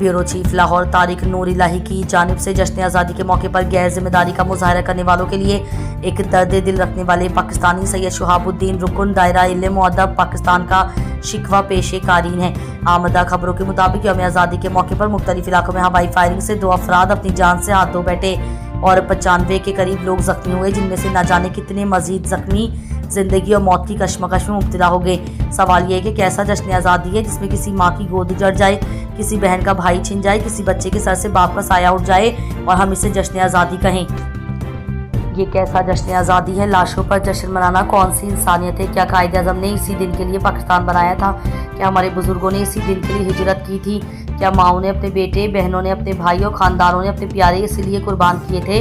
Bureau chief Lahore Tariq नूर इलाही की जानिब से जश्न आज़ादी के मौके पर गैर जिम्मेदारी का मुजाहरा करने वालों के लिए एक दर्द दिल रखने वाले पाकिस्तानी सैयद शहाबुद्दीन रुकन दायरा इल्म व अदब पाकिस्तान का शिकवा पेशे कारीन है। आमदा खबरों के मुताबिक यौम आज़ादी के मौके पर मुख्तलिफ इलाकों में हवाई फायरिंग से 2 अफराद अपनी जान से हाथ धो बैठे और 95 के करीब लोग जख्मी हुए, जिनमें से न जाने कितने मजीद जख्मी जिंदगी और मौत की कश्मकश में मुब्तला हो गए। सवाल ये है कि कैसा जश्न आज़ादी है जिसमें किसी माँ की गोद उजड़ जाए, किसी बहन का भाई छिन जाए, किसी बच्चे के सर से बाप का साया उठ जाए और हम इसे जश्न आज़ादी कहें। ये कैसा जश्न आज़ादी है? लाशों पर जश्न मनाना कौन सी इंसानियत है? क्या कायदे आज़म ने इसी दिन के लिए पाकिस्तान बनाया था? क्या हमारे बुजुर्गों ने इसी दिन के लिए हिजरत की थी? क्या माओं ने अपने बेटे, बहनों ने अपने भाई और ख़ानदानों ने अपने प्यारे इसलिए कुर्बान किए थे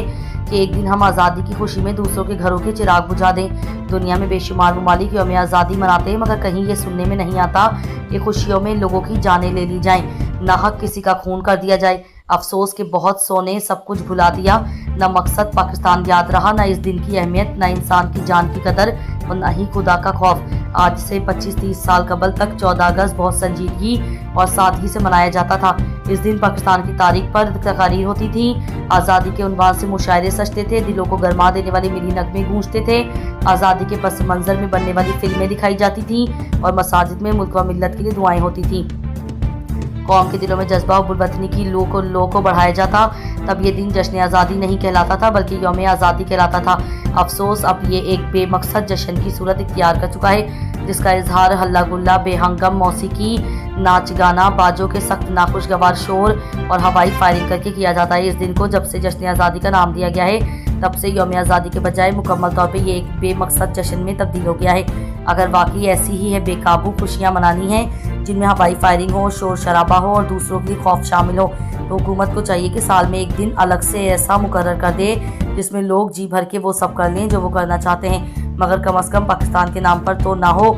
कि एक दिन हम आज़ादी की खुशी में दूसरों के घरों के चिराग बुझा दें? दुनिया में बेशुमार ममालिक यौम आज़ादी मनाते हैं, मगर कहीं ये सुनने में नहीं आता कि खुशियों में लोगों की जानें ले ली जाएं, नाहक किसी का खून कर दिया जाए। अफसोस के बहुत सौ ने सब कुछ भुला दिया। न मकसद पाकिस्तान याद रहा, न इस दिन की अहमियत, न इंसान की जान की कदर और न ही खुदा का खौफ। आज से 25-30 साल कबल तक 14 अगस्त बहुत संजीदगी और सादगी से मनाया जाता था। इस दिन पाकिस्तान की तारीख पर तकारीर होती थी, आज़ादी के उन्वान से मुशायरे सजते थे, दिलों को गरमा देने वाले मिली नगमे गूंजते थे, आज़ादी के पस मंज़र में बनने वाली फिल्में दिखाई जाती थीं और मसाजिद में मुल्क व मिल्लत के लिए दुआएं होती थीं। कौम के दिलों में जज्बा और बुलवतनी की लो को बढ़ाया जाता। तब ये दिन जश्न आज़ादी नहीं कहलाता था बल्कि यौम आज़ादी कहलाता था। अफसोस अब ये एक बेमकसद जश्न की सूरत इख्तियार कर चुका है, जिसका इजहार हल्ला गुल्ला, बेहंगम मौसीकी, नाच गाना, बाजों के सख्त नाखुशगवार शोर और हवाई फायरिंग करके किया जाता है। इस दिन को जब से जश्न आज़ादी का नाम दिया गया है, तब से यौम आज़ादी के बजाय मुकम्मल तौर पे ये एक बेमकसद जश्न में तब्दील हो गया है। अगर वाकई ऐसी ही है बेकाबू खुशियाँ मनानी हैं जिनमें हवाई फायरिंग हो, शोर शराबा हो और दूसरों के लिए खौफ शामिल हो, तो हुकूमत को चाहिए कि साल में एक दिन अलग से ऐसा मुकर्रर कर दे जिसमें लोग जी भर के वो सब कर लें जो वो करना चाहते हैं, मगर कम अज़ कम पाकिस्तान के नाम पर तो ना हो।